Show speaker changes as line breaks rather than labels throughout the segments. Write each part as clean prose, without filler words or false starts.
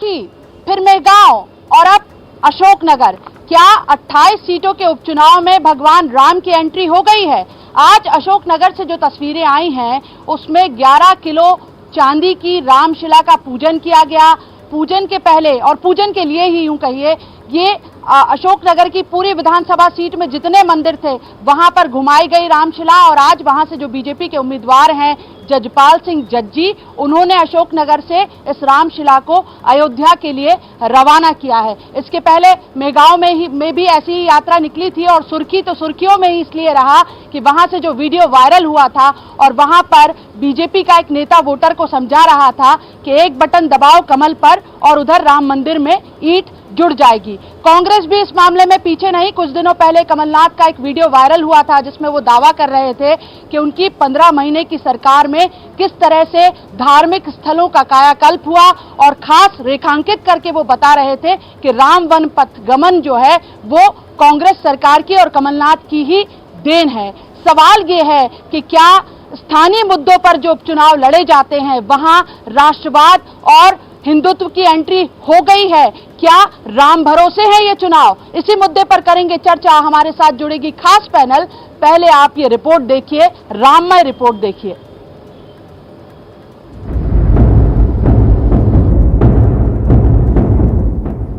सुर्खी, फिर मेहगांव और अब अशोकनगर। क्या 28 सीटों के उपचुनाव में भगवान राम की एंट्री हो गई है? आज अशोकनगर से जो तस्वीरें आई हैं उसमें 11 किलो चांदी की रामशिला का पूजन किया गया। पूजन के पहले और पूजन के लिए ही यूं कहिए, ये अशोकनगर की पूरी विधानसभा सीट में जितने मंदिर थे वहां पर घुमाई गई रामशिला। और आज वहां से जो बीजेपी के उम्मीदवार हैं जजपाल सिंह जज्जी, उन्होंने अशोकनगर से इस रामशिला को अयोध्या के लिए रवाना किया है। इसके पहले मेहगांव में भी ऐसी ही यात्रा निकली थी और सुर्खी तो सुर्खियों में ही इसलिए रहा कि वहां से जो वीडियो वायरल हुआ था और वहां पर बीजेपी का एक नेता वोटर को समझा रहा था कि एक बटन दबाओ कमल पर और उधर राम मंदिर में ईंट जुड़ जाएगी। कांग्रेस भी इस मामले में पीछे नहीं। कुछ दिनों पहले कमलनाथ का एक वीडियो वायरल हुआ था जिसमें वो दावा कर रहे थे कि उनकी 15 महीने की सरकार में किस तरह से धार्मिक स्थलों का कायाकल्प हुआ और खास रेखांकित करके वो बता रहे थे कि राम वन पथ गमन जो है वो कांग्रेस सरकार की और कमलनाथ की ही देन है। सवाल ये है कि क्या स्थानीय मुद्दों पर जो उपचुनाव लड़े जाते हैं वहां राष्ट्रवाद और हिंदुत्व की एंट्री हो गई है? क्या राम भरोसे है ये चुनाव? इसी मुद्दे पर करेंगे चर्चा। हमारे साथ जुड़ेगी खास पैनल। पहले आप ये रिपोर्ट देखिए, राममय रिपोर्ट देखिए।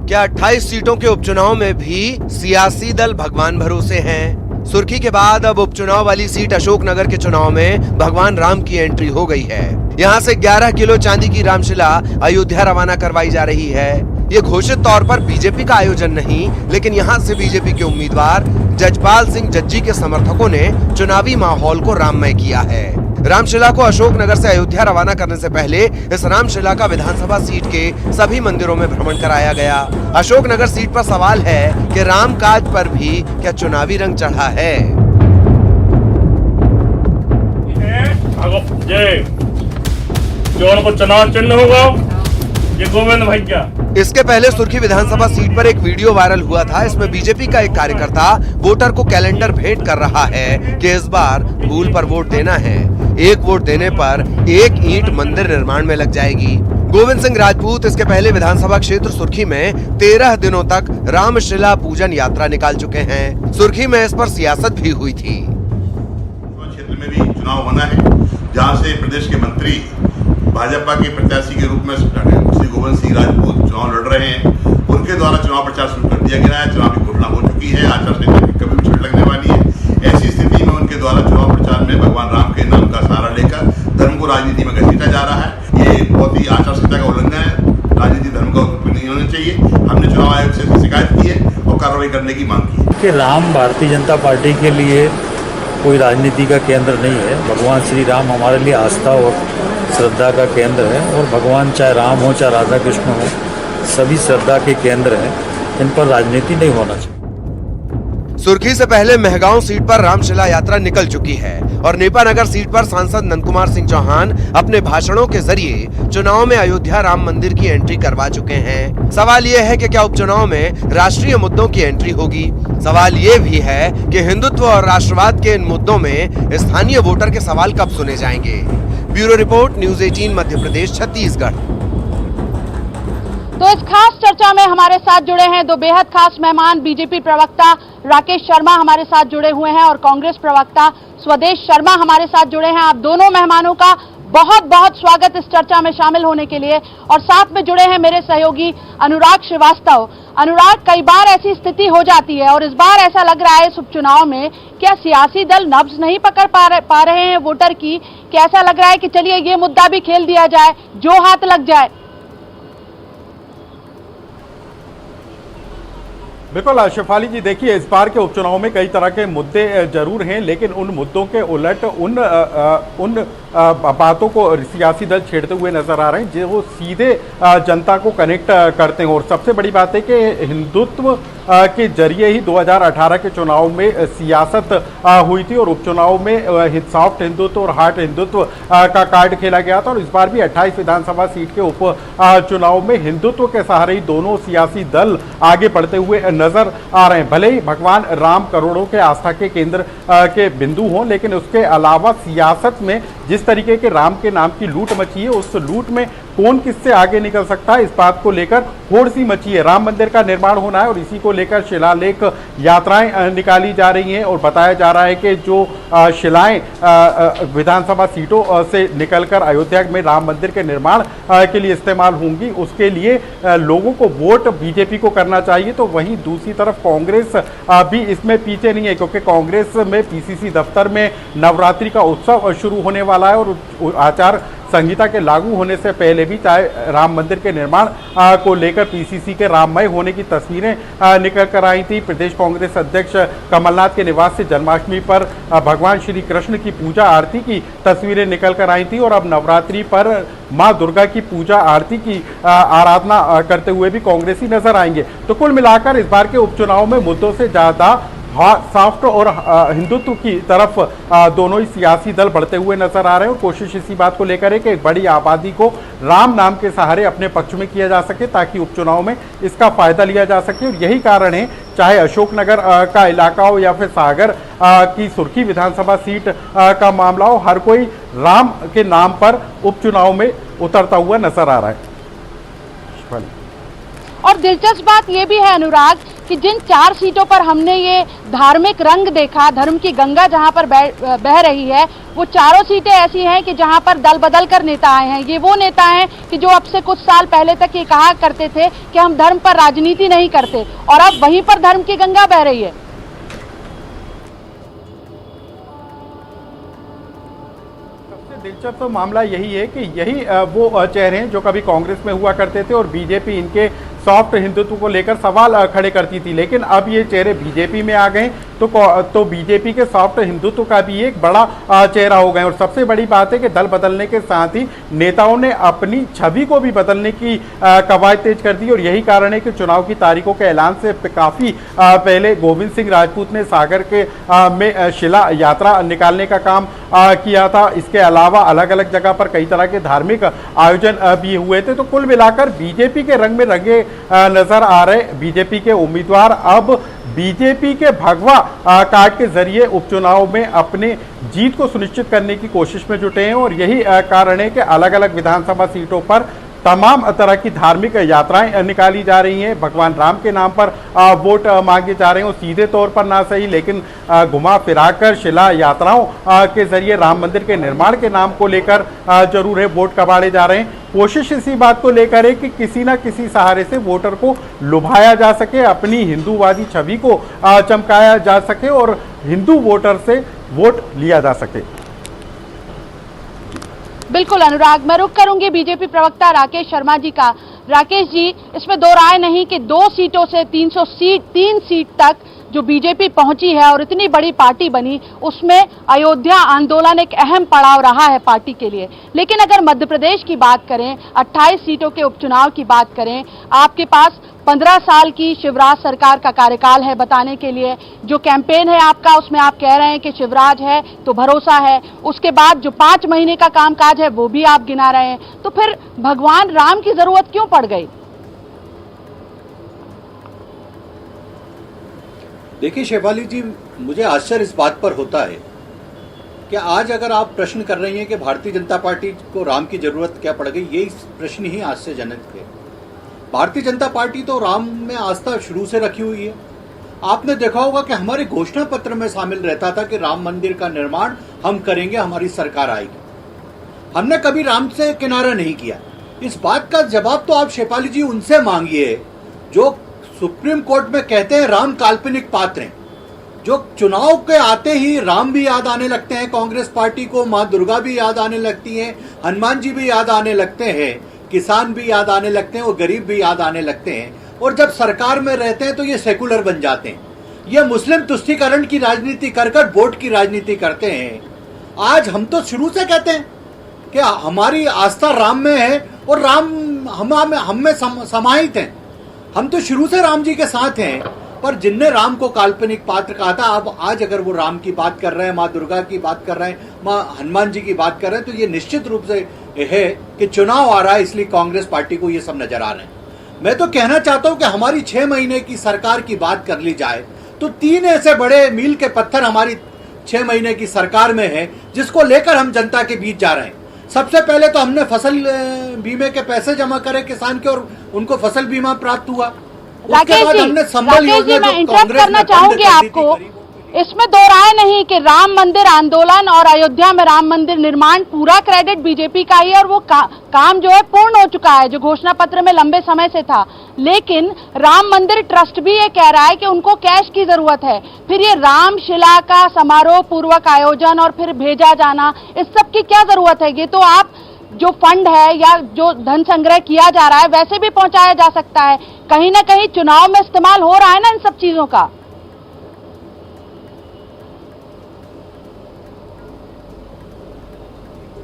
क्या 28 सीटों के उपचुनाव में भी सियासी दल भगवान भरोसे हैं? सुर्खी के बाद अब उपचुनाव वाली सीट अशोकनगर के चुनाव में भगवान राम की एंट्री हो गई है। यहाँ से 11 किलो चांदी की रामशिला अयोध्या रवाना करवाई जा रही है। ये घोषित तौर पर बीजेपी का आयोजन नहीं, लेकिन यहाँ से बीजेपी के उम्मीदवार जजपाल सिंह जज्जी के समर्थकों ने चुनावी माहौल को राममय किया है। रामशिला को अशोकनगर से अयोध्या रवाना करने से पहले इस रामशिला का विधानसभा सीट के सभी मंदिरों में भ्रमण कराया गया। अशोकनगर सीट पर सवाल है कि रामकाज पर भी क्या चुनावी रंग चढ़ा है?
जो चुनाव चिन्ह होगा ये गोविंद भैया।
इसके पहले सुर्खी विधानसभा सीट पर एक वीडियो वायरल हुआ था। इसमें बीजेपी का एक कार्यकर्ता वोटर को कैलेंडर भेंट कर रहा है कि इस बार भूल पर वोट देना है। एक वोट देने पर एक ईंट मंदिर निर्माण में लग जाएगी। गोविंद सिंह राजपूत इसके पहले विधानसभा क्षेत्र सुर्खी में 13 दिनों तक रामशिला पूजन यात्रा निकाल चुके हैं। सुर्खी में इस पर सियासत भी हुई थी।
क्षेत्र में भी चुनाव होना है जहाँ से प्रदेश के मंत्री भाजपा के प्रत्याशी के रूप में श्री गोविंद सिंह राजपूत चुनाव लड़ रहे हैं। उनके द्वारा चुनाव प्रचार शुरू कर दिया गया है। चुनावी घोषणा हो चुकी है। आचार संहिता की कभी भी छूट लगने वाली है। ऐसी स्थिति में उनके द्वारा चुनाव प्रचार में भगवान राम के नाम का सहारा लेकर धर्म को राजनीति में घसीटा जा रहा है। ये बहुत ही आचार संहिता का उल्लंघन है। राजनीति धर्म का उपयोग नहीं होना चाहिए। हमने चुनाव आयोग से शिकायत की है और कार्रवाई करने की मांग की है।
कि राम भारतीय जनता पार्टी के लिए कोई राजनीति का केंद्र नहीं है। भगवान श्री राम हमारे लिए आस्था और श्रद्धा का केंद्र है और भगवान चाहे राम हो चाहे राधा कृष्ण हो, सभी श्रद्धा के केंद्र हैं। इन पर राजनीति नहीं होना चाहिए।
सुर्खी से पहले मेहगांव सीट पर रामशिला यात्रा निकल चुकी है और नेपानगर सीट पर सांसद नंदकुमार सिंह चौहान अपने भाषणों के जरिए चुनाव में अयोध्या राम मंदिर की एंट्री करवा चुके हैं। सवाल ये है कि क्या उपचुनाव में राष्ट्रीय मुद्दों की एंट्री होगी? सवाल ये भी है कि हिंदुत्व और राष्ट्रवाद के इन मुद्दों में स्थानीय वोटर के सवाल कब सुने जाएंगे? Bureau report, news 18 Madhya Pradesh, Chhattisgarh.
तो इस खास चर्चा में हमारे साथ जुड़े हैं दो बेहद खास मेहमान। बीजेपी प्रवक्ता राकेश शर्मा हमारे साथ जुड़े हुए हैं और कांग्रेस प्रवक्ता स्वदेश शर्मा हमारे साथ जुड़े हैं। आप दोनों मेहमानों का बहुत बहुत स्वागत इस चर्चा में शामिल होने के लिए। और साथ में जुड़े हैं मेरे सहयोगी अनुराग श्रीवास्तव। अनुराग, कई बार ऐसी स्थिति हो जाती है और इस बार ऐसा लग रहा है इस उपचुनाव में क्या सियासी दल नब्ज नहीं पकड़ पा रहे हैं वोटर की? कि ऐसा लग रहा है कि चलिए ये मुद्दा भी खेल दिया जाए, जो हाथ लग जाए।
बिल्कुल शेफाली जी, देखिए इस बार के उपचुनाव में कई तरह के मुद्दे जरूर हैं, लेकिन उन मुद्दों के उलट उन बातों को सियासी दल छेड़ते हुए नजर आ रहे हैं जो सीधे जनता को कनेक्ट करते हैं। और सबसे बड़ी बात है कि हिंदुत्व के जरिए ही 2018 के चुनाव में सियासत हुई थी और उपचुनाव में सॉफ्ट हिंदुत्व और हार्ड हिंदुत्व का कार्ड खेला गया था। और इस बार भी 28 विधानसभा सीट के उप चुनाव में हिंदुत्व के सहारे ही दोनों सियासी दल आगे बढ़ते हुए नजर आ रहे हैं। भले ही भगवान राम करोड़ों के आस्था के केंद्र के बिंदु हों, लेकिन उसके अलावा सियासत में जिस तरीके के राम के नाम की लूट मची है, उस लूट में कौन किससे आगे निकल सकता है, इस बात को लेकर होड़ सी मची है। राम मंदिर का निर्माण होना है और इसी को लेकर शिलालेख यात्राएं निकाली जा रही हैं और बताया जा रहा है कि जो शिलाएं विधानसभा सीटों से निकलकर अयोध्या में राम मंदिर के निर्माण के लिए इस्तेमाल होंगी, उसके लिए लोगों को वोट बीजेपी को करना चाहिए। तो वहीं दूसरी तरफ कांग्रेस भी इसमें पीछे नहीं है, क्योंकि कांग्रेस में पीसीसी दफ्तर में नवरात्रि का उत्सव शुरू होने वाला है और आचार संहिता के लागू होने से पहले भी चाहे राम मंदिर के निर्माण को लेकर पीसीसी के राममय होने की तस्वीरें निकल कर आई थी। प्रदेश कांग्रेस अध्यक्ष कमलनाथ के निवास से जन्माष्टमी पर भगवान श्री कृष्ण की पूजा आरती की तस्वीरें निकल कर आई थी और अब नवरात्रि पर मां दुर्गा की पूजा आरती की आराधना करते हुए भी कांग्रेसी नजर आएंगे। तो कुल मिलाकर इस बार के उपचुनाव में मुद्दों से ज्यादा सॉफ्ट और हिंदुत्व की तरफ दोनों ही सियासी दल बढ़ते हुए नजर आ रहे हैं और कोशिश इसी बात को लेकर है कि एक बड़ी आबादी को राम नाम के सहारे अपने पक्ष में किया जा सके ताकि उपचुनाव में इसका फायदा लिया जा सके। और यही कारण है, चाहे अशोकनगर का इलाका हो या फिर सागर की सुर्खी विधानसभा सीट का मामला हो, हर कोई राम के नाम पर उपचुनाव में उतरता हुआ नजर आ रहा है।
और दिलचस्प बात यह भी है अनुराग कि जिन 4 सीटों पर हमने ये धार्मिक रंग देखा, धर्म की गंगा जहां पर बह रही है, वो चारों सीटें ऐसी हैं कि जहां पर दल बदल कर नेता आए हैं। ये वो नेता हैं कि जो अब से कुछ साल पहले तक ये कहा करते थे कि हम धर्म पर राजनीति नहीं करते, और अब वहीं पर धर्म की गंगा बह रही है।
दिलचस्प मामला यही है कि यही वो चेहरे हैं जो कभी कांग्रेस में हुआ करते थे और बीजेपी इनके सॉफ्ट हिंदुत्व को लेकर सवाल खड़े करती थी, लेकिन अब ये चेहरे बीजेपी में आ गए तो बीजेपी के सॉफ्ट हिंदुत्व का भी एक बड़ा चेहरा हो गए। और सबसे बड़ी बात है कि दल बदलने के साथ ही नेताओं ने अपनी छवि को भी बदलने की कवायद तेज कर दी और यही कारण है कि चुनाव की तारीखों के ऐलान से काफी पहले गोविंद सिंह राजपूत ने सागर के में शिला यात्रा निकालने का काम किया था। इसके अलावा अलग अलग जगह पर कई तरह के धार्मिक आयोजन भी हुए थे। तो कुल मिलाकर बीजेपी के रंग में रंगे नजर आ रहे बीजेपी के उम्मीदवार अब बीजेपी के भगवा कार्ड के जरिए उपचुनाव में अपने जीत को सुनिश्चित करने की कोशिश में जुटे हैं और यही कारण है कि अलग अलग विधानसभा सीटों पर तमाम तरह की धार्मिक यात्राएं निकाली जा रही हैं। भगवान राम के नाम पर वोट मांगे जा रहे हैं, सीधे तौर पर ना सही लेकिन घुमा फिराकर शिला यात्राओं के जरिए राम मंदिर के निर्माण के नाम को लेकर जरूर है वोट कबाड़े जा रहे हैं। कोशिश इसी बात को लेकर है कि किसी ना किसी सहारे से वोटर को लुभाया जा सके, अपनी हिंदूवादी छवि को चमकाया जा सके और हिंदू वोटर से वोट लिया जा सके।
बिल्कुल अनुराग, मैं रुख करूंगी बीजेपी प्रवक्ता राकेश शर्मा जी का। राकेश जी, इसमें दो राय नहीं कि 2 सीटों से 3 सीट तक जो बीजेपी पहुंची है और इतनी बड़ी पार्टी बनी, उसमें अयोध्या आंदोलन एक अहम पड़ाव रहा है पार्टी के लिए। लेकिन अगर मध्य प्रदेश की बात करें, 28 सीटों के उपचुनाव की बात करें, आपके पास 15 साल की शिवराज सरकार का कार्यकाल है बताने के लिए। जो कैंपेन है आपका, उसमें आप कह रहे हैं कि शिवराज है तो भरोसा है। उसके बाद जो 5 महीने का कामकाज है वो भी आप गिना रहे हैं। तो फिर भगवान राम की जरूरत क्यों पड़ गई?
देखिए शेफाली जी, मुझे आश्चर्य इस बात पर होता है कि आज अगर आप प्रश्न कर रही हैं कि भारतीय जनता पार्टी को राम की जरूरत क्या पड़ गई, यही प्रश्न ही आश्चर्यजनक है। भारतीय जनता पार्टी तो राम में आस्था शुरू से रखी हुई है। आपने देखा होगा कि हमारे घोषणा पत्र में शामिल रहता था कि राम मंदिर का निर्माण हम करेंगे, हमारी सरकार आएगी। हमने कभी राम से किनारा नहीं किया। इस बात का जवाब तो आप शेफाली जी उनसे मांगिए जो सुप्रीम कोर्ट में कहते हैं राम काल्पनिक पात्र हैं, जो चुनाव के आते ही राम भी याद आने लगते हैं कांग्रेस पार्टी को, मां दुर्गा भी याद आने लगती हैं, हनुमान जी भी याद आने लगते हैं, किसान भी याद आने लगते हैं और गरीब भी याद आने लगते हैं। और जब सरकार में रहते हैं तो ये सेकुलर बन जाते हैं, ये मुस्लिम तुष्टीकरण की राजनीति कर कर वोट की राजनीति करते हैं। आज हम तो शुरू से कहते हैं कि हमारी आस्था राम में है और राम हम में समाहित हैं। हम तो शुरू से राम जी के साथ हैं, पर जिनने राम को काल्पनिक पात्र कहा था, अब आज अगर वो राम की बात कर रहे हैं, माँ दुर्गा की बात कर रहे हैं, माँ हनुमान जी की बात कर रहे हैं, तो ये निश्चित रूप से है कि चुनाव आ रहा है, इसलिए कांग्रेस पार्टी को ये सब नजर आ रहे हैं। मैं तो कहना चाहता हूं कि हमारी 6 महीने की सरकार की बात कर ली जाए तो 3 ऐसे बड़े मील के पत्थर हमारी 6 महीने की सरकार में है, जिसको लेकर हम जनता के बीच जा रहे हैं। सबसे पहले तो हमने फसल बीमे के पैसे जमा करे किसान के और उनको फसल बीमा प्राप्त हुआ।
राकेश जी, मैं इंटरप्ट करना चाहूंगी आपको। इसमें दो राय नहीं कि राम मंदिर आंदोलन और अयोध्या में राम मंदिर निर्माण पूरा क्रेडिट बीजेपी का ही है और वो काम जो है पूर्ण हो चुका है, जो घोषणा पत्र में लंबे समय से था। लेकिन राम मंदिर ट्रस्ट भी ये कह रहा है कि उनको कैश की जरूरत है। फिर ये रामशिला का समारोह पूर्वक आयोजन और फिर भेजा जाना, इस सब की क्या जरूरत है? ये तो आप जो फंड है या जो धन संग्रह किया जा रहा है वैसे भी पहुंचाया जा सकता है। कहीं ना कहीं चुनाव में इस्तेमाल हो रहा है ना इन सब चीजों का।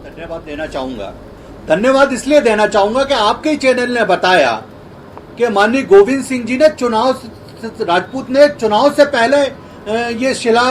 धन्यवाद देना चाहूंगा। धन्यवाद इसलिए देना चाहूंगा कि आपके ही चैनल ने बताया कि माननीय गोविंद सिंह जी ने राजपूत ने चुनाव से पहले ये शिला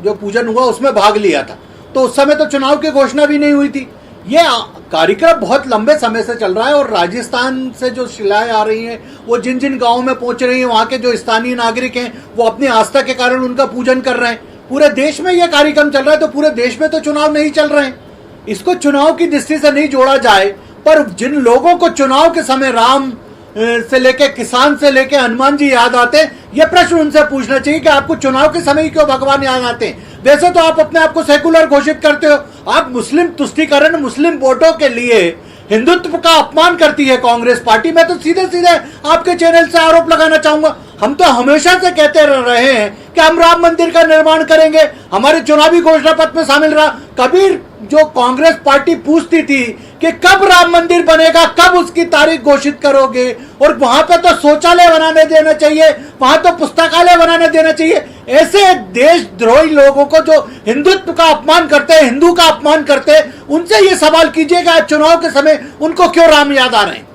जो पूजन हुआ उसमें भाग लिया था, तो उस समय तो चुनाव की घोषणा भी नहीं हुई थी। ये कार्यक्रम बहुत लंबे समय से चल रहा है और राजस्थान से जो शिलाएं आ रही हैं वो जिन जिन गांवों में पहुंच रही हैं, वहां के जो स्थानीय नागरिक हैं वो अपनी आस्था के कारण उनका पूजन कर रहे हैं। पूरे देश में यह कार्यक्रम चल रहा है, तो पूरे देश में तो चुनाव नहीं चल रहे हैं। इसको चुनाव की दृष्टि से नहीं जोड़ा जाए, पर जिन लोगों को चुनाव के समय राम से लेके किसान से लेके हनुमान जी याद आते हैं, ये प्रश्न उनसे पूछना चाहिए कि आपको चुनाव के समय क्यों भगवान याद आते हैं। वैसे तो आप अपने आप को सेकुलर घोषित करते हो, आप मुस्लिम तुष्टीकरण, मुस्लिम वोटों के लिए हिंदुत्व का अपमान करती है कांग्रेस पार्टी। मैं तो सीधे सीधे आपके चैनल से आरोप लगाना चाहूंगा। हम तो हमेशा से कहते रहे हैं कि हम राम मंदिर का निर्माण करेंगे, हमारे चुनावी घोषणा पत्र में शामिल रहा। कभी जो कांग्रेस पार्टी पूछती थी कि कब राम मंदिर बनेगा, कब उसकी तारीख घोषित करोगे, और वहां पे तो शौचालय बनाने देना चाहिए, वहां तो पुस्तकालय बनाने देना चाहिए। ऐसे देशद्रोही लोगों को जो हिंदुत्व का अपमान करते हैं, हिंदू का अपमान करते हैं, उनसे ये सवाल कीजिएगा चुनाव के समय उनको क्यों राम याद आ रहे हैं।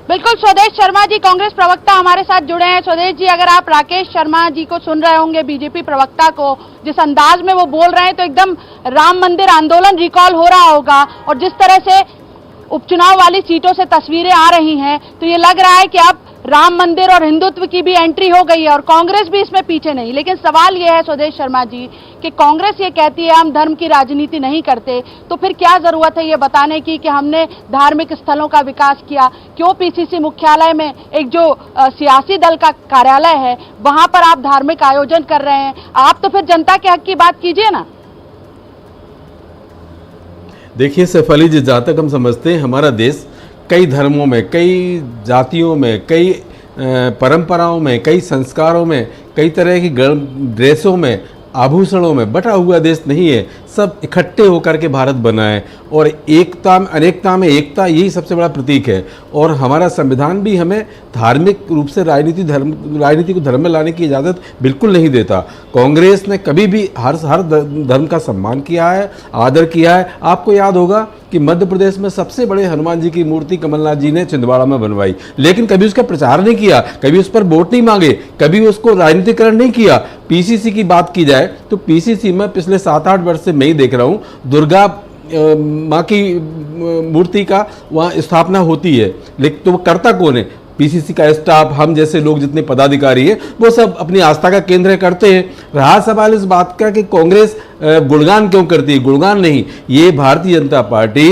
बिल्कुल, स्वदेश शर्मा जी कांग्रेस प्रवक्ता हमारे साथ जुड़े हैं। स्वदेश जी, अगर आप राकेश शर्मा जी को सुन रहे होंगे, बीजेपी प्रवक्ता को, जिस अंदाज में वो बोल रहे हैं, तो एकदम राम मंदिर आंदोलन रिकॉल हो रहा होगा। और जिस तरह से उपचुनाव वाली सीटों से तस्वीरें आ रही हैं, तो ये लग रहा है कि अब राम मंदिर और हिंदुत्व की भी एंट्री हो गई है और कांग्रेस भी इसमें पीछे नहीं। लेकिन सवाल यह है स्वदेश शर्मा जी कि कांग्रेस ये कहती है हम धर्म की राजनीति नहीं करते, तो फिर क्या जरूरत है ये बताने की कि हमने धार्मिक स्थलों का विकास किया? क्यों पीसीसी मुख्यालय में एक जो सियासी दल का कार्यालय है वहां पर आप धार्मिक आयोजन कर रहे हैं? आप तो फिर जनता के हक की बात कीजिए ना।
देखिए सैफ अली जी, जहाँ तक हम समझते हैं हमारा देश कई धर्मों में, कई जातियों में, कई परंपराओं में, कई संस्कारों में, कई तरह की ड्रेसों में, आभूषणों में बटा हुआ देश नहीं है। सब इकट्ठे होकर के भारत बना है और एकता में अनेकता में एकता, यही सबसे बड़ा प्रतीक है। और हमारा संविधान भी हमें धार्मिक रूप से राजनीति को धर्म में लाने की इजाज़त बिल्कुल नहीं देता। कांग्रेस ने कभी भी हर धर्म का सम्मान किया है, आदर किया है। आपको याद होगा कि मध्य प्रदेश में सबसे बड़े हनुमान जी की मूर्ति कमलनाथ जी ने छिंदवाड़ा में बनवाई, लेकिन कभी उसका प्रचार नहीं किया, कभी उस पर वोट नहीं मांगे, कभी उसको राजनीतिकरण नहीं किया। पीसीसी की बात की जाए तो पीसीसी में पिछले 7-8 वर्ष से मैं ही देख रहा हूँ दुर्गा माँ की मूर्ति का वहाँ स्थापना होती है, लेकिन तो वो करता कौन है? पीसीसी का स्टाफ, हम जैसे लोग जितने पदाधिकारी हैं वो सब अपनी आस्था का केंद्र करते हैं। रहा सवाल इस बात का कि कांग्रेस गुणगान क्यों करती है? गुणगान नहीं, ये भारतीय जनता पार्टी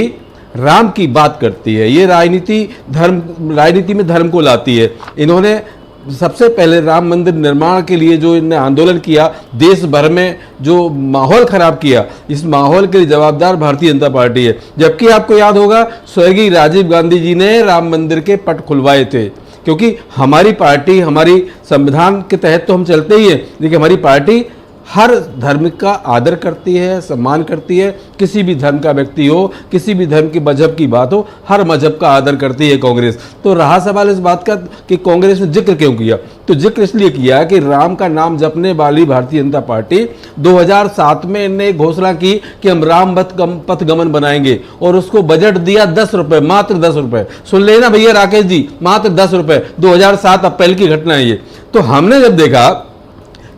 राम की बात करती है। ये राजनीति में धर्म को लाती है। इन्होंने सबसे पहले राम मंदिर निर्माण के लिए जो इन्होंने आंदोलन किया, देश भर में जो माहौल खराब किया, इस माहौल के लिए जवाबदार भारतीय जनता पार्टी है। जबकि आपको याद होगा स्वर्गीय राजीव गांधी जी ने राम मंदिर के पट खुलवाए थे, क्योंकि हमारी पार्टी, हमारी संविधान के तहत तो हम चलते ही हैं, लेकिन हमारी पार्टी हर धर्म का आदर करती है, सम्मान करती है। किसी भी धर्म का व्यक्ति हो, किसी भी धर्म के मजहब की बात हो, हर मजहब का आदर करती है कांग्रेस। तो रहा सवाल इस बात का कि कांग्रेस ने जिक्र क्यों किया, तो जिक्र इसलिए किया कि राम का नाम जपने वाली भारतीय जनता पार्टी 2007 में इन्हें घोषणा की कि हम राम पथ गमन बनाएंगे और उसको बजट दिया 10 रुपए, मात्र 10 रुपए। सुन लेना भैया राकेश जी, मात्र 10 रुपए। 2007 अप्रैल की घटना है ये। तो हमने जब देखा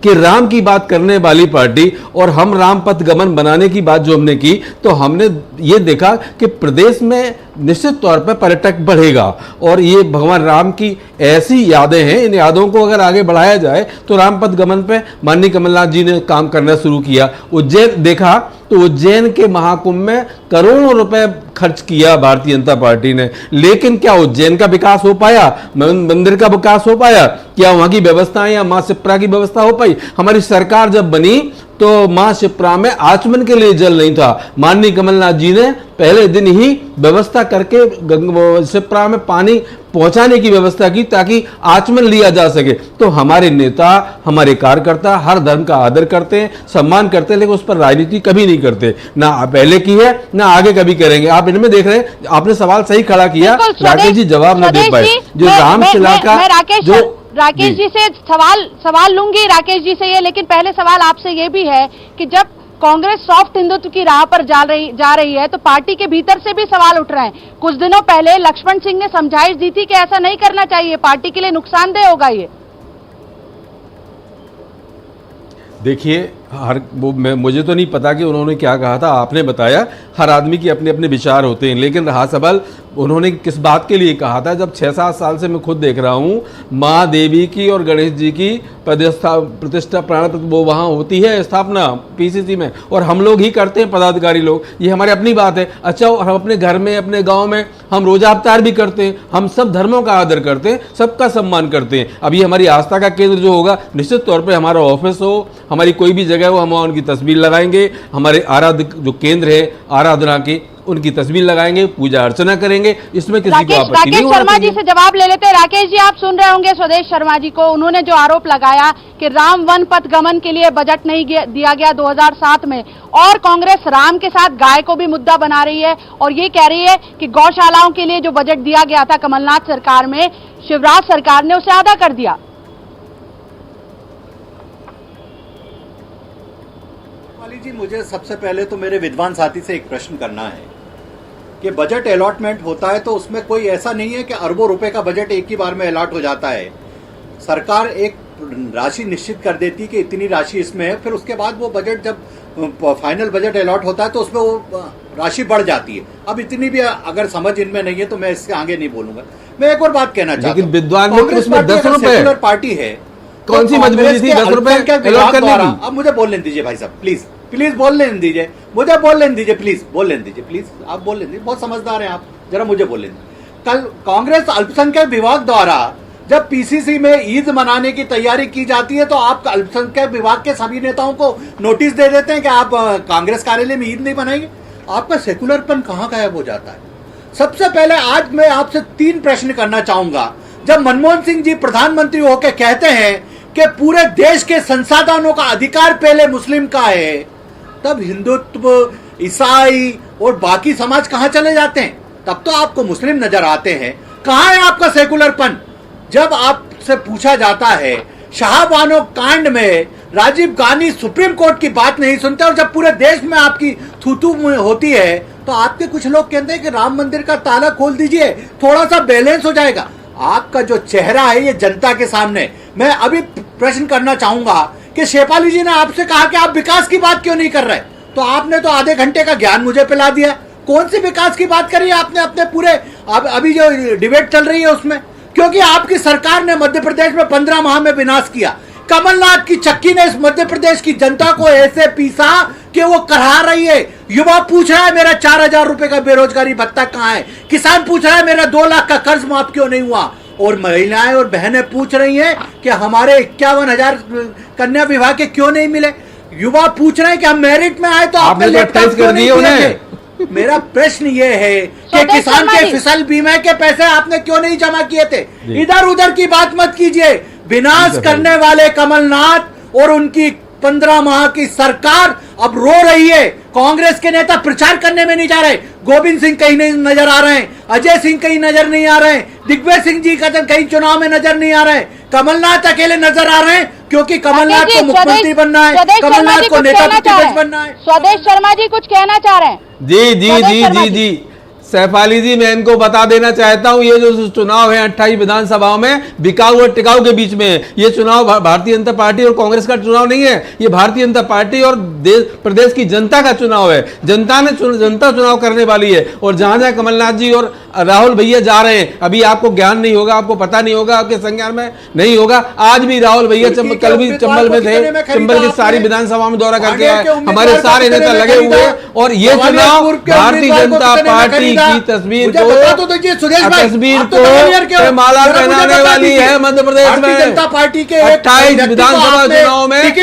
कि राम की बात करने वाली पार्टी और हम राम पथ गमन बनाने की बात जो हमने की, तो हमने ये देखा कि प्रदेश में निश्चित तौर पर पर्यटक बढ़ेगा और ये भगवान राम की ऐसी यादें हैं, इन यादों को अगर आगे बढ़ाया जाए तो राम पथ गमन पे माननीय कमलनाथ जी ने काम करना शुरू किया। उज्जैन देखा तो उज्जैन के महाकुंभ में करोड़ों रुपए खर्च किया भारतीय जनता पार्टी ने, लेकिन क्या उज्जैन का विकास हो पाया? मंदिर का विकास हो पाया? क्या वहां की व्यवस्थाएं या मां शिप्रा की व्यवस्था हो पाई? हमारी सरकार जब बनी तो मां शिप्रा में आचमन के लिए जल नहीं था। माननीय कमलनाथ जी ने पहले दिन ही व्यवस्था करके शिप्रा में पानी पहुंचाने की व्यवस्था की ताकि आचमन लिया जा सके। तो हमारे नेता, हमारे कार्यकर्ता हर धर्म का आदर करते हैं, सम्मान करते हैं, लेकिन उस पर राजनीति कभी नहीं करते, ना पहले की है ना आगे कभी करेंगे। आप इनमें देख रहे हैं, आपने सवाल सही खड़ा किया, राकेश जी जवाब न दे पाए। जो रामशिला का
राकेश जी से सवाल लूंगी राकेश जी से ये, लेकिन पहले सवाल आपसे ये भी है कि जब कांग्रेस सॉफ्ट हिंदुत्व की राह पर जा रही है तो पार्टी के भीतर से भी सवाल उठ रहे हैं। कुछ दिनों पहले लक्ष्मण सिंह ने समझाइश दी थी कि ऐसा नहीं करना चाहिए, पार्टी के लिए नुकसानदेह होगा ये।
देखिए, मुझे तो नहीं पता कि उन्होंने क्या कहा था, आपने बताया हर आदमी के अपने अपने विचार होते हैं, लेकिन रहा सवाल उन्होंने किस बात के लिए कहा था। जब 6-7 साल से मैं खुद देख रहा हूँ माँ देवी की और गणेश जी की प्रतिष्ठा प्राण वो वहाँ होती है स्थापना पीसीसी में, और हम लोग ही करते हैं पदाधिकारी लोग, ये हमारी अपनी बात है। अच्छा, और हम अपने घर में अपने गाँव में हम रोजा अवतार भी करते हैं, हम सब धर्मों का आदर करते हैं, सबका सम्मान करते हैं। अभी हमारी आस्था का केंद्र जो होगा, निश्चित तौर पर हमारा ऑफिस हो, हमारी कोई भी जगह हो, हम वहाँ उनकी तस्वीर लगाएंगे, हमारे आराध्य जो केंद्र है आराधना की उनकी तस्वीर लगाएंगे, पूजा अर्चना करेंगे, इसमें किसी को आपत्ति नहीं होगी।
राकेश शर्मा जी से जवाब ले लेते हैं। राकेश जी, आप सुन रहे होंगे स्वदेश शर्मा जी को, उन्होंने जो आरोप लगाया कि राम वन पथ गमन के लिए बजट नहीं दिया गया 2007 में, और कांग्रेस राम के साथ गाय को भी मुद्दा बना रही है और ये कह रही है कि गौशालाओं के लिए जो बजट दिया गया था कमलनाथ सरकार में, शिवराज सरकार ने उसे आधा कर दिया।
जी, मुझे सबसे पहले तो मेरे विद्वान साथी से एक प्रश्न करना है कि बजट अलॉटमेंट होता है तो उसमें कोई ऐसा नहीं है कि अरबों रुपए का बजट एक ही बार में अलॉट हो जाता है। सरकार एक राशि निश्चित कर देती कि इतनी राशि इसमें है, फिर उसके बाद वो बजट जब फाइनल बजट अलॉट होता है तो उसमें वो राशि बढ़ जाती है। अब इतनी भी अगर समझ इनमें नहीं है तो मैं इससे आगे नहीं बोलूंगा। मैं एक और बात कहना चाहता हूँ,
लेकिन विद्वान में 10 रुपए
पार्टी है,
कौन सी मजबूरी थी 10 रुपए अलॉट करने की?
अब मुझे बोल लेने दीजिए भाई साहब, प्लीज बोल लेने दीजिए, मुझे बोल लेने दीजिए, प्लीज बोल लेने दीजिए, प्लीज आप बोल लेने दीजिए, बहुत समझदार हैं आप, जरा मुझे बोल लेने दीजिए। कल कांग्रेस अल्पसंख्यक विभाग द्वारा जब पीसीसी में ईद मनाने की तैयारी की जाती है तो आप अल्पसंख्यक विभाग के सभी नेताओं को नोटिस दे देते हैं कि आप कांग्रेस कार्यालय में ईद नहीं मनाएंगे। आपका सेकुलरपन कहाँ गायब हो जाता है? सबसे पहले आज मैं आपसे 3 प्रश्न करना चाहूंगा। जब मनमोहन सिंह जी प्रधानमंत्री होकर कहते हैं कि पूरे देश के संसाधनों का अधिकार पहले मुस्लिम का है, तब हिंदुत्व, ईसाई और बाकी समाज कहां चले जाते हैं? तब तो आपको मुस्लिम नजर आते हैं। कहां है आपका सेकुलरपन? जब आपसे पूछा जाता है शाहबानो कांड में राजीव गांधी सुप्रीम कोर्ट की बात नहीं सुनते और जब पूरे देश में आपकी थूथू होती है तो आपके कुछ लोग कहते हैं कि राम मंदिर का ताला खोल दीजिए, थोड़ा सा बैलेंस हो जाएगा। आपका जो चेहरा है ये जनता के सामने। मैं अभी प्रश्न करना चाहूंगा कि शेफाली जी ने आपसे कहा कि आप विकास की बात क्यों नहीं कर रहे, तो आपने तो आधे घंटे का ज्ञान मुझे पिला दिया। कौन सी विकास की बात करी आपने अपने पूरे अभी जो डिबेट चल रही है उसमें? क्योंकि आपकी सरकार ने मध्य प्रदेश में 15 माह में विनाश किया। कमलनाथ की चक्की ने इस मध्य प्रदेश की जनता को ऐसे पीसा कि वो करा रही है। युवा पूछ रहा है मेरा 4000 रुपए का बेरोजगारी भत्ता कहां है, किसान पूछ रहा है मेरा 2 लाख का कर्ज माफ क्यों नहीं हुआ, और महिलाएं और बहनें पूछ रही हैं कि हमारे 51,000 कन्या विवाह के क्यों नहीं मिले। युवा पूछ रहे हैं कि हम मेरिट में आए तो आपने लैपटॉप क्यों नहीं दिए। मेरा प्रश्न ये है कि किसान के फसल बीमा के पैसे आपने क्यों नहीं जमा किए थे? इधर उधर की बात मत कीजिए। विनाश करने वाले कमलनाथ और उनकी 15 माह की सरकार अब रो रही है। कांग्रेस के नेता प्रचार करने में नहीं जा रहे। गोविंद सिंह कहीं नहीं नजर आ रहे हैं, अजय सिंह कहीं नजर नहीं आ रहे हैं, दिग्विजय सिंह जी का कहीं चुनाव में नजर नहीं आ रहे हैं। कमलनाथ अकेले नजर आ रहे हैं क्योंकि कमलनाथ को मुख्यमंत्री बनना है, कमलनाथ को नेता प्रतिपक्ष बनना है।
स्वदेश शर्मा जी कुछ कहना चाह रहे हैं?
जी सैफाली जी, मैं इनको बता देना चाहता हूं, ये जो चुनाव है 28 विधानसभाओं में बिकाऊ और टिकाऊ के बीच में है। ये चुनाव भारतीय जनता पार्टी और कांग्रेस का चुनाव नहीं है, ये भारतीय जनता पार्टी और प्रदेश की जनता का चुनाव है। जनता चुनाव करने वाली है। और जहां जहां कमलनाथ जी और राहुल भैया जा रहे हैं, अभी आपको ज्ञान नहीं होगा, आपको पता नहीं होगा, आपके संज्ञान में नहीं होगा। आज भी राहुल भैया कल भी चंबल में थे, चंबल की सारी विधानसभा में दौरा करके आए, हमारे सारे नेता लगे हुए। और ये चुनाव भारतीय जनता पार्टी की तस्वीर को माला पहनाने वाली है। मध्य प्रदेश में
जनता पार्टी के
28 विधानसभा चुनाव में एक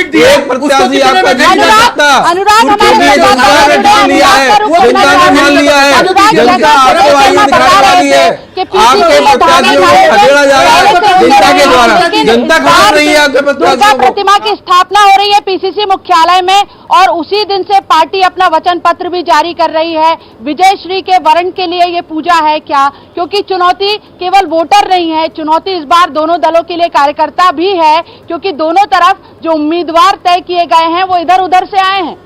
प्रत्याशी आपका जीत नहीं सकता। जनता ने मान लिया है, जनता ने मान लिया है, जनता आपको आगे दिखाने वाली है। आपके प्रत्याशियों को खदेड़ा जा रहा है जनता के द्वारा, जनता खबर रही है आपके प्रत्याशियों को।
प्रतिमा की स्थापना हो रही है पीसीसी मुख्यालय में और उसी दिन से पार्टी अपना वचन पत्र भी जारी कर रही है। विजय श्री के वरण के लिए ये पूजा है क्या? क्योंकि चुनौती केवल वोटर नहीं है, चुनौती इस बार दोनों दलों के लिए कार्यकर्ता भी है, क्योंकि दोनों तरफ जो उम्मीदवार तय किए गए हैं वो इधर उधर से आए हैं।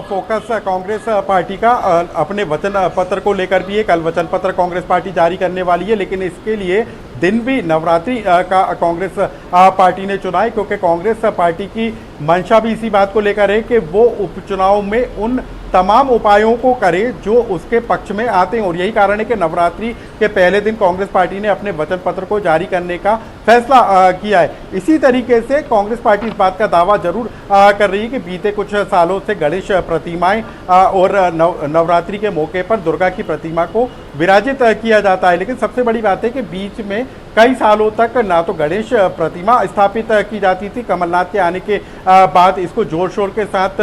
फोकस कांग्रेस पार्टी का अपने वचन पत्र को लेकर भी है। कल वचन पत्र कांग्रेस पार्टी जारी करने वाली है, लेकिन इसके लिए दिन भी नवरात्रि का कांग्रेस पार्टी ने चुना है, क्योंकि कांग्रेस पार्टी की मंशा भी इसी बात को लेकर है कि वो उपचुनाव में उन तमाम उपायों को करे जो उसके पक्ष में आते हैं। और यही कारण है कि नवरात्रि के पहले दिन कांग्रेस पार्टी ने अपने वचन पत्र को जारी करने का फैसला किया है। इसी तरीके से कांग्रेस पार्टी इस बात का दावा जरूर कर रही है कि बीते कुछ सालों से गणेश प्रतिमाएं और नवरात्रि के मौके पर दुर्गा की प्रतिमा को विराजित किया जाता है। लेकिन सबसे बड़ी बात है कि बीच में कई सालों तक ना तो गणेश प्रतिमा स्थापित की जाती थी, कमलनाथ के आने के बाद इसको जोर शोर के साथ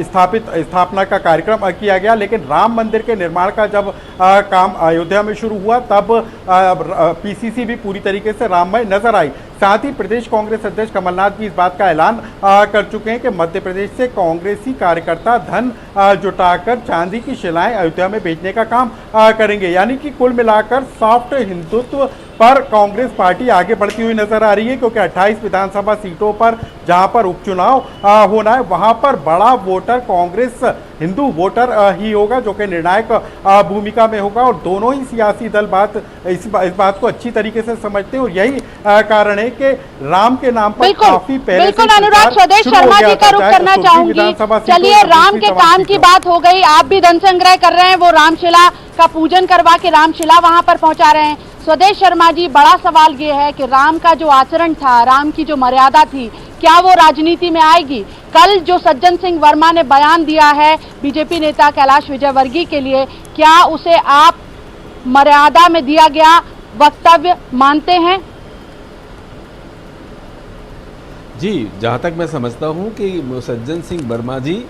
स्थापना का कार्यक्रम किया गया। लेकिन राम मंदिर के निर्माण का जब काम अयोध्या में शुरू हुआ तब पीसीसी भी पूरी तरीके से राममय नजर आई। साथ ही प्रदेश कांग्रेस अध्यक्ष कमलनाथ भी इस बात का ऐलान कर चुके हैं कि मध्य प्रदेश से कांग्रेसी कार्यकर्ता धन जुटाकर चांदी की शिलाएं अयोध्या में बेचने का काम करेंगे। यानी कि कुल मिलाकर सॉफ्ट हिंदुत्व पर कांग्रेस पार्टी आगे बढ़ती हुई नजर आ रही है, क्योंकि 28 विधानसभा सीटों पर जहां पर उपचुनाव होना है वहां पर बड़ा वोटर कांग्रेस हिंदू वोटर ही होगा, जो कि निर्णायक भूमिका में होगा। और दोनों ही सियासी दल इस बात को अच्छी तरीके से समझते हैं। और यही कारण है कि राम के नाम पर काफी पहले
बिल्कुल अनुराग, स्वदेश शर्मा जी का रुख करना चाहूंगी। चलिए, राम के काम की बात हो गई, आप भी धन संग्रह कर रहे हैं, वो रामशिला का पूजन करवा के रामशिला वहां पर पहुंचा रहे हैं। स्वदेश शर्मा जी, बड़ा सवाल ये है कि राम का जो आचरण था, राम की जो मर्यादा थी, क्या वो राजनीति में आएगी? कल जो सज्जन सिंह वर्मा ने बयान दिया है बीजेपी नेता कैलाश विजयवर्गीय के लिए, क्या उसे आप मर्यादा में दिया गया वक्तव्य मानते हैं?
जी, जहाँ तक मैं समझता हूँ कि सज्जन सिंह वर्मा जी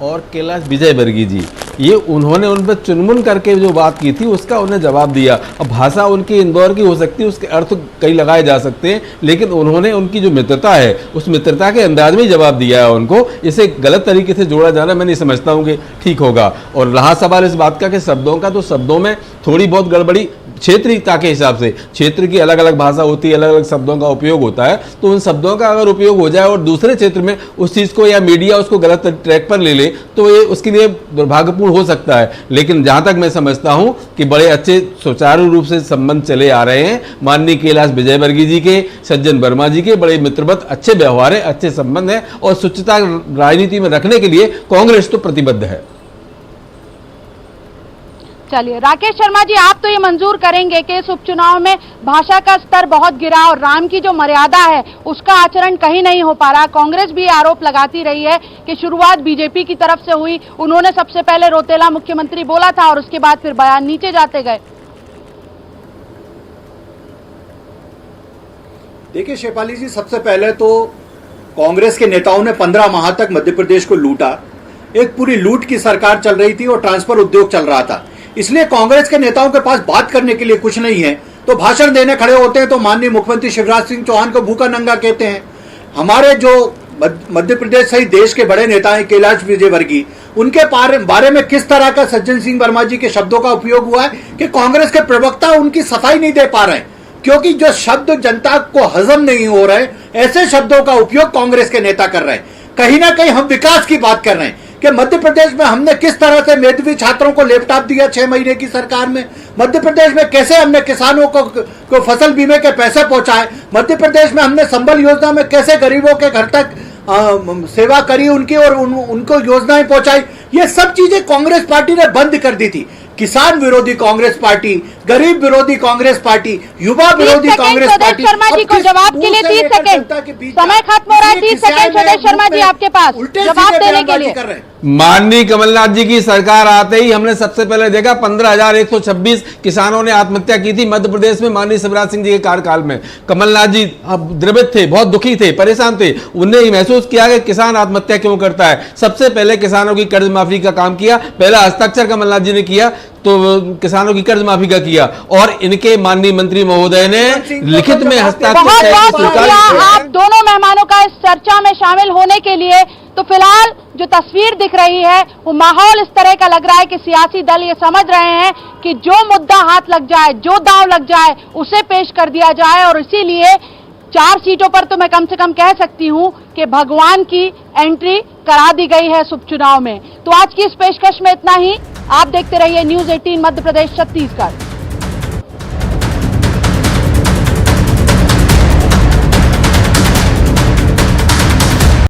और कैलाश विजयवर्गीय जी, ये उन्होंने उन पर चुनमुन करके जो बात की थी उसका उन्हें जवाब दिया। अब भाषा उनकी इंदौर की हो सकती है, उसके अर्थ कई लगाए जा सकते हैं, लेकिन उन्होंने उनकी जो मित्रता है उस मित्रता के अंदाज में ही जवाब दिया है उनको। इसे गलत तरीके से जोड़ा जाना मैं नहीं समझता हूँ कि ठीक होगा। और रहा सवाल इस बात का कि शब्दों का, तो शब्दों में थोड़ी बहुत गड़बड़ी क्षेत्रीयता के हिसाब से, क्षेत्र की अलग अलग भाषा होती है, अलग अलग शब्दों का उपयोग होता है, तो उन शब्दों का अगर उपयोग हो जाए और दूसरे क्षेत्र में उस चीज़ को या मीडिया उसको गलत ट्रैक पर ले ले तो ये उसके लिए दुर्भाग्यपूर्ण हो सकता है। लेकिन जहाँ तक मैं समझता हूँ कि बड़े अच्छे सुचारू रूप से संबंध चले आ रहे हैं माननीय कैलाश विजयवर्गीय जी के, सज्जन वर्मा जी के, बड़े मित्रवत अच्छे व्यवहार है, अच्छे संबंध है और स्वच्छता राजनीति में रखने के लिए कांग्रेस तो प्रतिबद्ध है।
चलिए राकेश शर्मा जी, आप तो ये मंजूर करेंगे कि इस उपचुनाव में भाषा का स्तर बहुत गिरा और राम की जो मर्यादा है उसका आचरण कहीं नहीं हो पा रहा। कांग्रेस भी आरोप लगाती रही है कि शुरुआत बीजेपी की तरफ से हुई, उन्होंने सबसे पहले रौतेला मुख्यमंत्री बोला था और उसके बाद फिर बयान नीचे जाते गए।
देखिए शेफाली जी, सबसे पहले तो कांग्रेस के नेताओं ने 15 माह तक मध्य प्रदेश को लूटा। एक पूरी लूट की सरकार चल रही थी और ट्रांसफर उद्योग चल रहा था, इसलिए कांग्रेस के नेताओं के पास बात करने के लिए कुछ नहीं है, तो भाषण देने खड़े होते हैं तो माननीय मुख्यमंत्री शिवराज सिंह चौहान को भूखा नंगा कहते हैं। हमारे जो मध्य प्रदेश सहित देश के बड़े नेता हैं कैलाश विजयवर्गीय, उनके बारे में किस तरह का सज्जन सिंह वर्मा जी के शब्दों का उपयोग हुआ है कि कांग्रेस के प्रवक्ता उनकी सफाई नहीं दे पा रहे हैं, क्योंकि जो शब्द जनता को हजम नहीं हो रहे, ऐसे शब्दों का उपयोग कांग्रेस के नेता कर रहे हैं। कहीं ना कहीं हम विकास की बात कर रहे हैं कि मध्य प्रदेश में हमने किस तरह से मेधावी छात्रों को लैपटॉप दिया 6 महीने की सरकार में, मध्य प्रदेश में कैसे हमने किसानों को फसल बीमे के पैसे पहुंचाए, मध्य प्रदेश में हमने संबल योजना में कैसे गरीबों के घर तक सेवा करी उनकी और उनको योजनाएं पहुंचाई। ये सब चीजें कांग्रेस पार्टी ने बंद कर दी थी। किसान विरोधी कांग्रेस पार्टी, गरीब विरोधी कांग्रेस पार्टी, युवा विरोधी कांग्रेस पार्टी।
शर्मा जी को जवाब के लिए 30 सेकंड, समय खत्म हो रहा है। 30 सेकंड स्वदेश शर्मा जी आपके पास जवाब देने के लिए।
माननीय कमलनाथ जी की सरकार आते ही हमने सबसे पहले देखा 15,126 किसानों ने आत्महत्या की थी मध्य प्रदेश में माननीय शिवराज सिंह जी के कार्यकाल में। कमलनाथ जी अब द्रवित थे, बहुत दुखी थे, परेशान थे। उन्हें महसूस किया कि किसान आत्महत्या क्यों करता है। सबसे पहले किसानों की कर्ज माफी का काम किया, पहला हस्ताक्षर कमलनाथ जी ने किया, तो किसानों की कर्ज माफी का किया और इनके माननीय मंत्री महोदय ने लिखित में हस्ताक्षर।
आप दोनों मेहमानों का इस चर्चा में शामिल होने के लिए। तो फिलहाल जो तस्वीर दिख रही है वो माहौल इस तरह का लग रहा है कि सियासी दल ये समझ रहे हैं कि जो मुद्दा हाथ लग जाए, जो दांव लग जाए, उसे पेश कर दिया जाए। और इसीलिए 4 सीटों पर तो मैं कम से कम कह सकती हूं कि भगवान की एंट्री करा दी गई है इस उपचुनाव में। तो आज की इस पेशकश में इतना ही। आप देखते रहिए न्यूज़ 18 मध्य प्रदेश छत्तीसगढ़।